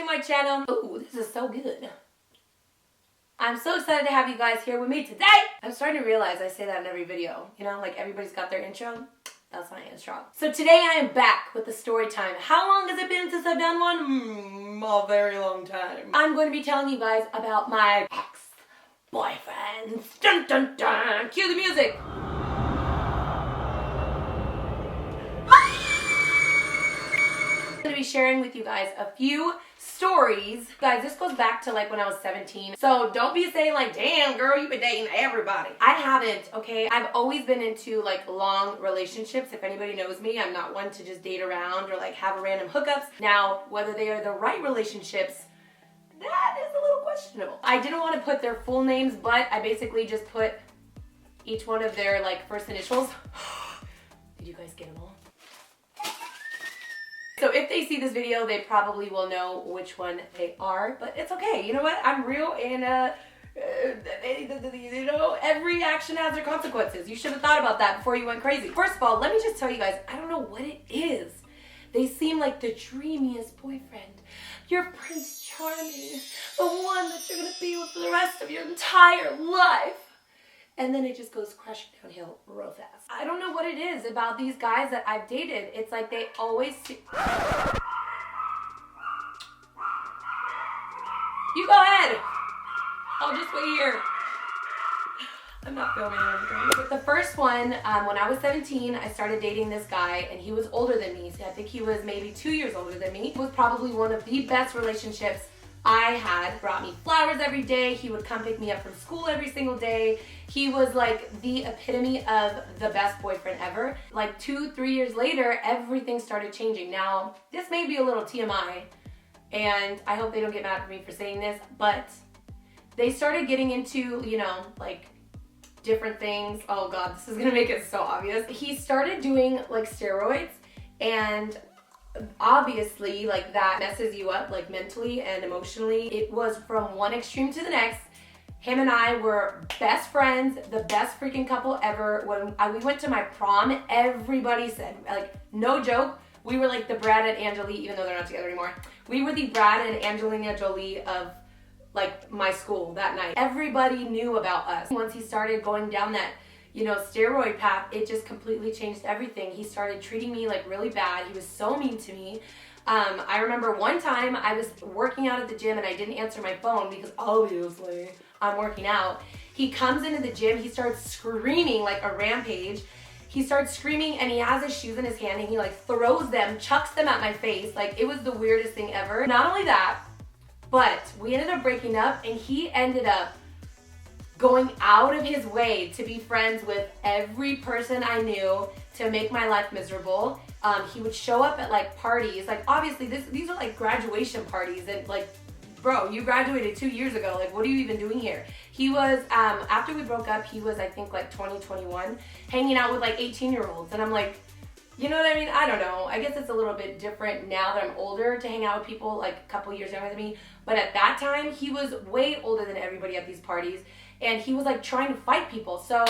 to my channel. Ooh, this is so good. I'm so excited to have you guys here with me today. I'm starting to realize I say that in every video. You know, like everybody's got their intro. That's my intro. So today I am back with the story time. How long has it been since I've done one? A very long time. I'm going to be telling you guys about my ex-boyfriends. Dun dun dun. Cue the music. I'm going to be sharing with you guys a few stories. Guys, this goes back to like when I was 17. So don't be saying like, damn girl, you've been dating everybody. I haven't, okay? I've always been into like long relationships. If anybody knows me, I'm not one to just date around or like have random hookups. Now, whether they are the right relationships, that is a little questionable. I didn't want to put their full names, but I basically just put each one of their like first initials. Did you guys get them all? So if they see this video, they probably will know which one they are, but it's okay. You know what? I'm real and you know, every action has their consequences. You should have thought about that before you went crazy. First of all, let me just tell you guys, I don't know what it is. They seem like the dreamiest boyfriend. You're Prince Charming, the one that you're gonna be with for the rest of your entire life. And then it just goes crashing downhill real fast. I don't know what it is about these guys that I've dated. It's like they always see... You go ahead. I'll just wait here. I'm not filming or anything. But the first one, when I was 17, I started dating this guy, and he was older than me. So I think he was maybe 2 years older than me. It was probably one of the best relationships I had. Brought me flowers every day. He would come pick me up from school every single day. He was like the epitome of the best boyfriend ever. Like 2-3 years later, everything started changing. Now, this may be a little TMI, and I hope they don't get mad at me for saying this, but they started getting into, you know, like different things. Oh God, this is gonna make it so obvious. He started doing like steroids, and obviously like that messes you up like mentally and emotionally. It was from one extreme to the next. Him and I were best friends, the best freaking couple ever. When we went to my prom, everybody said, like, no joke, we were like the Brad and Angelina, even though they're not together anymore. We were the Brad and Angelina Jolie of like my school that night. Everybody knew about us. Once he started going down that, you know, steroid path, it just completely changed everything. He started treating me like really bad. He was so mean to me. I remember one time I was working out at the gym and I didn't answer my phone because obviously I'm working out. He comes into the gym, he starts screaming like a rampage. He starts screaming and he has his shoes in his hand and he like throws them, chucks them at my face. Like it was the weirdest thing ever. Not only that, but we ended up breaking up and he ended up going out of his way to be friends with every person I knew to make my life miserable. He would show up at like parties, like obviously these are like graduation parties, and like, bro, you graduated 2 years ago, like what are you even doing here? He was, after we broke up, he was I think like 20, 21, hanging out with like 18-year-olds, and I'm like, you know what I mean? I don't know. I guess it's a little bit different now that I'm older to hang out with people like a couple years younger than me, but at that time, he was way older than everybody at these parties, and he was like trying to fight people. So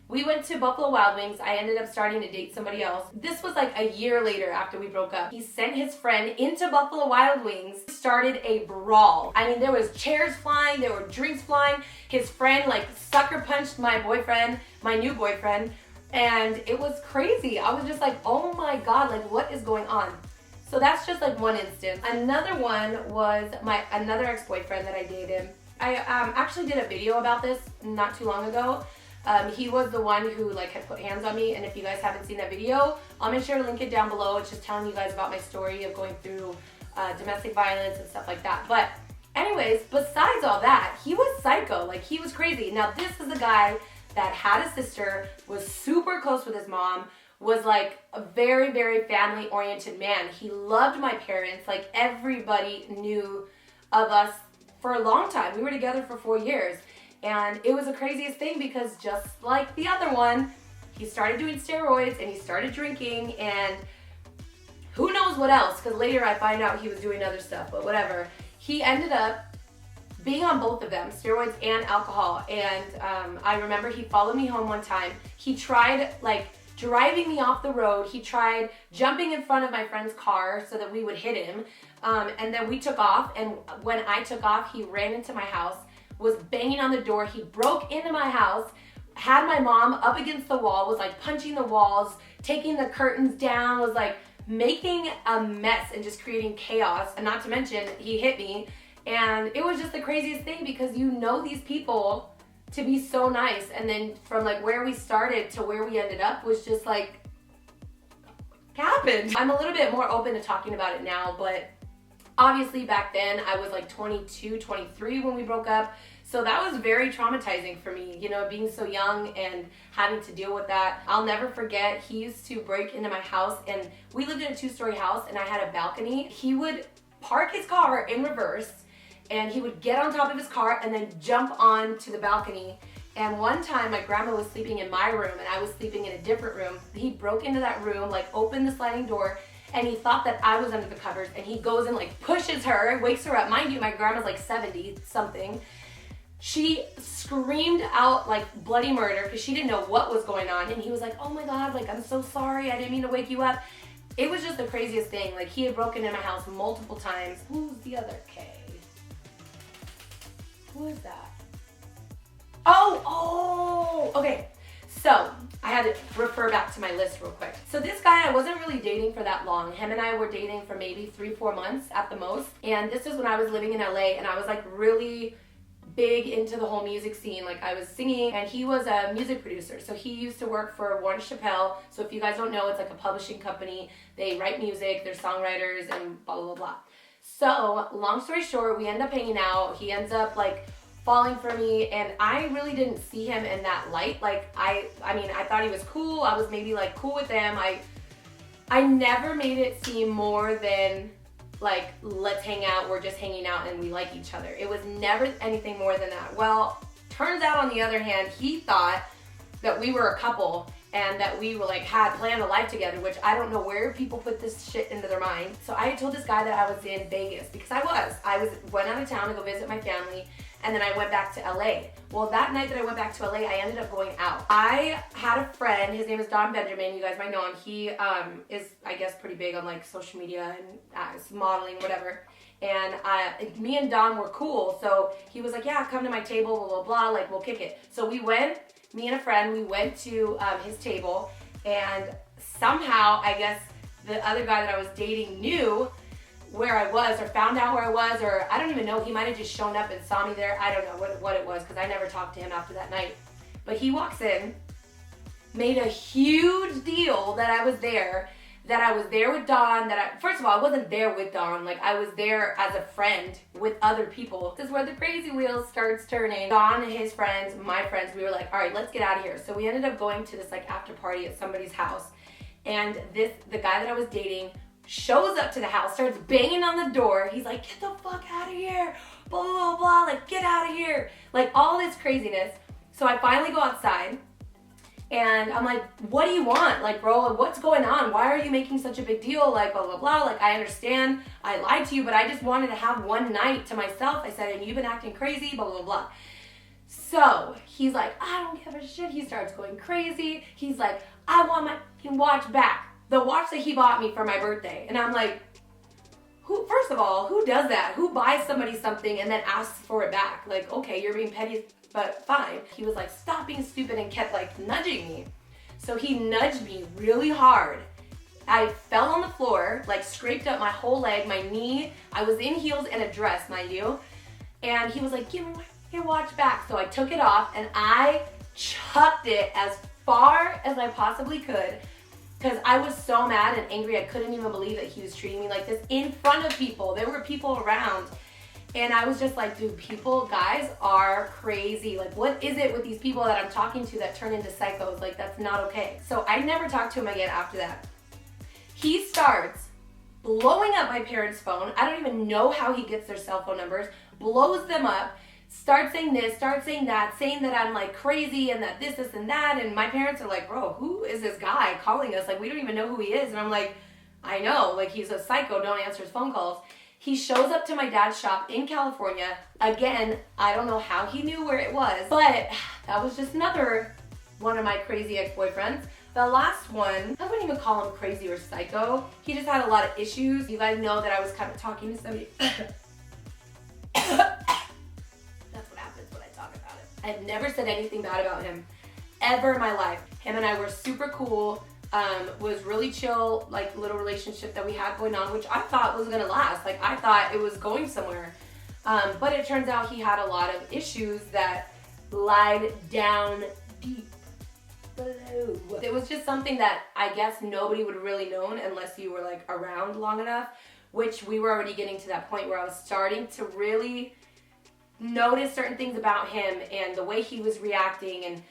we went to Buffalo Wild Wings. I ended up starting to date somebody else. This was like a year later after we broke up. He sent his friend into Buffalo Wild Wings, started a brawl. I mean, there was chairs flying, there were drinks flying. His friend like sucker punched my boyfriend, my new boyfriend, and it was crazy. I was just like, oh my God, like what is going on? So that's just like one instance. Another one was another ex-boyfriend that I dated. I actually did a video about this not too long ago. He was the one who like had put hands on me, and if you guys haven't seen that video, I'll make sure to link it down below. It's just telling you guys about my story of going through domestic violence and stuff like that. But anyways, besides all that, he was psycho, like he was crazy. Now this is the guy that had a sister, was super close with his mom, was like a very, very family oriented man. He loved my parents, like everybody knew of us for a long time. We were together for 4 years. And it was the craziest thing because just like the other one, he started doing steroids and he started drinking and who knows what else, because later I find out he was doing other stuff, but whatever. He ended up being on both of them, steroids and alcohol. And I remember he followed me home one time. He tried like driving me off the road. He tried jumping in front of my friend's car so that we would hit him. And then we took off, and when I took off, he ran into my house, was banging on the door. He broke into my house, had my mom up against the wall, was like punching the walls, taking the curtains down, was like making a mess and just creating chaos. And not to mention, he hit me. And it was just the craziest thing, because you know these people to be so nice. And then from like where we started to where we ended up was just like happened. I'm a little bit more open to talking about it now, but obviously back then I was like 22, 23 when we broke up. So that was very traumatizing for me, you know, being so young and having to deal with that. I'll never forget, he used to break into my house, and we lived in a 2-story house and I had a balcony. He would park his car in reverse and he would get on top of his car and then jump on to the balcony. And one time my grandma was sleeping in my room and I was sleeping in a different room. He broke into that room, like opened the sliding door, and he thought that I was under the covers, and he goes and like pushes her, wakes her up. Mind you, my grandma's like 70 something. She screamed out like bloody murder because she didn't know what was going on. And he was like, oh my God, like, I'm so sorry. I didn't mean to wake you up. It was just the craziest thing. Like, he had broken in my house multiple times. Who's the other K? Who is that? Oh, okay. So I had to refer back to my list real quick. So this guy, I wasn't really dating for that long. Him and I were dating for maybe 3-4 months at the most. And this is when I was living in LA, and I was like really big into the whole music scene. Like, I was singing, and he was a music producer. So he used to work for Warner Chappelle. So if you guys don't know, it's like a publishing company. They write music, they're songwriters, and blah, blah, blah, blah. So long story short, we end up hanging out. He ends up like falling for me, and I really didn't see him in that light. Like, I mean, I thought he was cool. I was maybe like cool with him. I never made it seem more than like, let's hang out, we're just hanging out and we like each other. It was never anything more than that. Well, turns out on the other hand, he thought that we were a couple and that we were like had planned a life together, which I don't know where people put this shit into their mind. So I told this guy that I was in Vegas, because I went out of town to go visit my family, and then I went back to LA. Well, that night that I went back to LA, I ended up going out. I had a friend, his name is Don Benjamin, you guys might know him. He is, I guess, pretty big on like social media and modeling, whatever. And me and Don were cool, so he was like, yeah, come to my table, blah, blah, blah, like, we'll kick it. So we went, me and a friend, we went to his table, and somehow, I guess, the other guy that I was dating knew where I was, or found out where I was, or I don't even know, he might have just shown up and saw me there. I don't know what it was, because I never talked to him after that night. But he walks in, made a huge deal that I was there with Don, first of all, I wasn't there with Don, like, I was there as a friend with other people. This is where the crazy wheel starts turning. Don and his friends, my friends, we were like, all right, let's get out of here. So we ended up going to this like after party at somebody's house, and the guy that I was dating shows up to the house, starts banging on the door. He's like, get the fuck out of here, blah, blah, blah, like, get out of here. Like, all this craziness. So I finally go outside, and I'm like, what do you want? Like, bro, what's going on? Why are you making such a big deal? Like, blah, blah, blah. Like, I understand I lied to you, but I just wanted to have one night to myself. I said, and you've been acting crazy, blah, blah, blah. So he's like, I don't give a shit. He starts going crazy. He's like, I want my watch back. The watch that he bought me for my birthday. And I'm like, first of all, who does that? Who buys somebody something and then asks for it back? Like, okay, you're being petty, but fine. He was like, stop being stupid, and kept like nudging me. So he nudged me really hard. I fell on the floor, like scraped up my whole leg, my knee. I was in heels and a dress, mind you. And he was like, give me your watch back. So I took it off and I chucked it as far as I possibly could, because I was so mad and angry. I couldn't even believe that he was treating me like this in front of people. There were people around. And I was just like, dude, guys are crazy. Like, what is it with these people that I'm talking to that turn into psychos? Like, that's not okay. So I never talked to him again after that. He starts blowing up my parents' phone. I don't even know how he gets their cell phone numbers. Blows them up. Starts saying this, starts saying that, saying that I'm like crazy and that this, and that. And my parents are like, bro, who is this guy calling us? Like, we don't even know who he is. And I'm like, I know, like, he's a psycho, don't answer his phone calls. He shows up to my dad's shop in California. Again, I don't know how he knew where it was, but that was just another one of my crazy ex-boyfriends. The last one, I wouldn't even call him crazy or psycho. He just had a lot of issues. You guys know that I was kind of talking to somebody. That's what happens when I talk about it. I've never said anything bad about him ever in my life. Him and I were super cool. Was really chill, like little relationship that we had going on, which I thought was gonna last. Like I thought it was going somewhere. But it turns out he had a lot of issues that lied down deep. It was just something that I guess nobody would really known unless you were like around long enough, which we were already getting to that point where I was starting to really notice certain things about him and the way he was reacting, and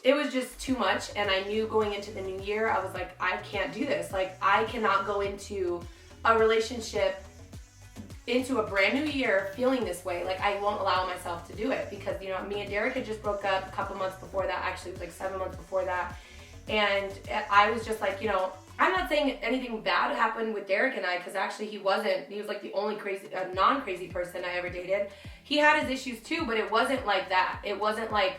it was just too much. And I knew going into the new year, I was like, I can't do this. Like I cannot go into a relationship, into a brand new year feeling this way. Like I won't allow myself to do it because, you know, me and Derek had just broke up a couple months before that. Actually, it was like 7 months before that. And I was just like, you know, I'm not saying anything bad happened with Derek and I, because actually he wasn't. He was like the only non-crazy person I ever dated. He had his issues too, but it wasn't like that. It wasn't like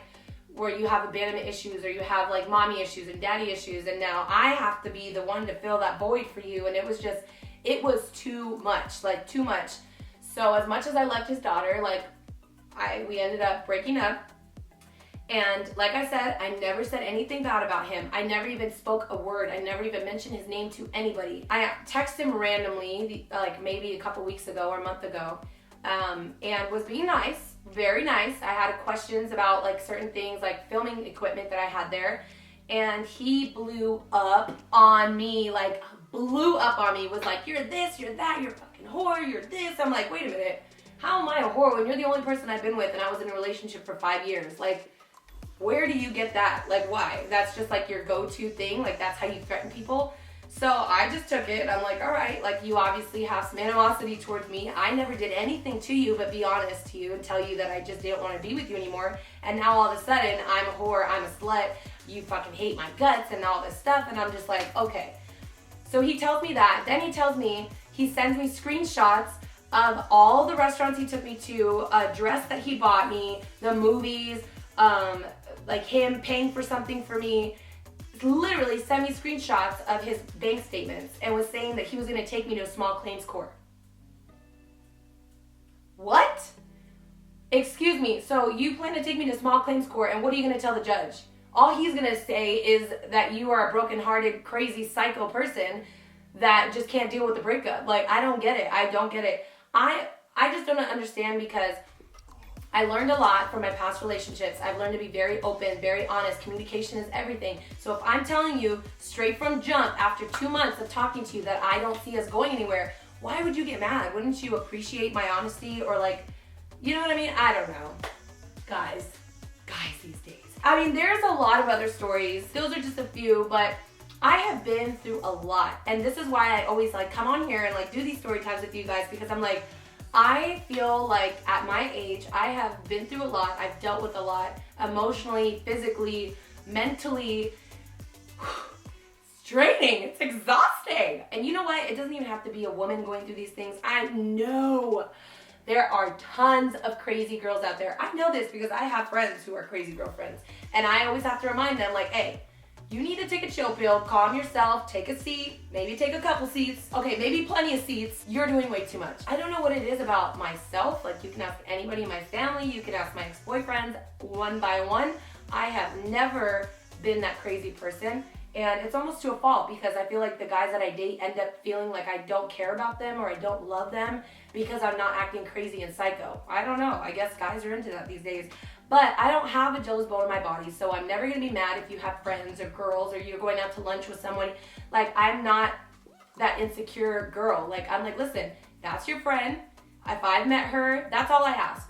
where you have abandonment issues or you have like mommy issues and daddy issues, and now I have to be the one to fill that void for you. And it was just, it was too much, like too much. So as much as I loved his daughter, like we ended up breaking up. And like I said, I never said anything bad about him. I never even spoke a word. I never even mentioned his name to anybody. I texted him randomly, like maybe a couple weeks ago or a month ago, and was being nice, very nice. I had questions about like certain things, like filming equipment that I had there. And he blew up on me, like blew up on me, was like, you're this, you're that, you're a fucking whore, you're this. I'm like, wait a minute. How am I a whore when you're the only person I've been with and I was in a relationship for 5 years? Like, where do you get that? Like, why? That's just like your go-to thing? Like, that's how you threaten people? So I just took it. I'm like, all right, like you obviously have some animosity towards me. I never did anything to you but be honest to you and tell you that I just didn't want to be with you anymore. And now all of a sudden, I'm a whore, I'm a slut, you fucking hate my guts and all this stuff. And I'm just like, okay. So he tells me that. Then he tells me, he sends me screenshots of all the restaurants he took me to, a dress that he bought me, the movies, like him paying for something for me. Literally sent me screenshots of his bank statements and was saying that he was going to take me to a small claims court. What? Excuse me, so you plan to take me to small claims court, and what are you going to tell the judge? All he's going to say is that you are a broken-hearted, crazy, psycho person that just can't deal with the breakup. Like, I don't get it. I don't get it. I just don't understand, because I learned a lot from my past relationships. I've learned to be very open, very honest. Communication is everything. So if I'm telling you straight from jump after 2 months of talking to you that I don't see us going anywhere, why would you get mad? Wouldn't you appreciate my honesty? Or like, you know what I mean? I don't know. Guys these days. I mean, there's a lot of other stories. Those are just a few, but I have been through a lot. And this is why I always like come on here and like do these story times with you guys, because I'm like, I feel like at my age, I have been through a lot. I've dealt with a lot emotionally, physically, mentally. It's draining. It's exhausting. And you know what? It doesn't even have to be a woman going through these things. I know there are tons of crazy girls out there. I know this because I have friends who are crazy girlfriends. And I always have to remind them, like, hey, you need to take a chill pill, calm yourself, take a seat, maybe take a couple seats. Okay, maybe plenty of seats. You're doing way too much. I don't know what it is about myself. Like, you can ask anybody in my family. You can ask my ex-boyfriends one by one. I have never been that crazy person. And it's almost to a fault, because I feel like the guys that I date end up feeling like I don't care about them or I don't love them because I'm not acting crazy and psycho. I don't know. I guess guys are into that these days. But I don't have a jealous bone in my body, so I'm never going to be mad if you have friends or girls or you're going out to lunch with someone. Like, I'm not that insecure girl. Like, I'm like, listen, that's your friend. If I've met her, that's all I ask.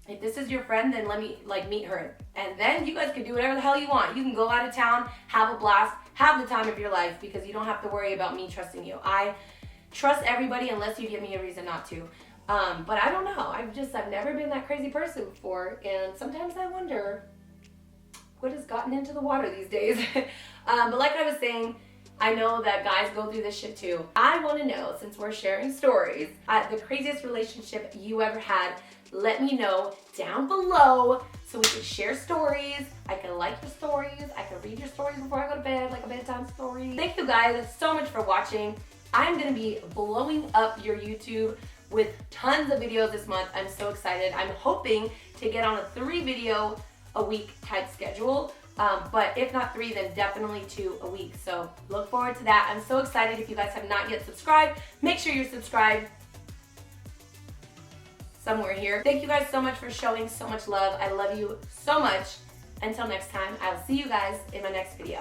If this is your friend, then let me, like, meet her. And then you guys can do whatever the hell you want. You can go out of town, have a blast, have the time of your life, because you don't have to worry about me trusting you. I trust everybody unless you give me a reason not to. But I don't know. I've never been that crazy person before. And sometimes I wonder what has gotten into the water these days. But like I was saying, I know that guys go through this shit too. I want to know, since we're sharing stories, the craziest relationship you ever had. Let me know down below so we can share stories. I can like your stories. I can read your stories before I go to bed, like a bedtime story. Thank you guys so much for watching. I'm gonna be blowing up your YouTube with tons of videos this month. I'm so excited. I'm hoping to get on a 3 video a week type schedule. But if not 3, then definitely 2 a week. So look forward to that. I'm so excited. If you guys have not yet subscribed, make sure you're subscribed somewhere here. Thank you guys so much for showing so much love. I love you so much. Until next time, I will see you guys in my next video.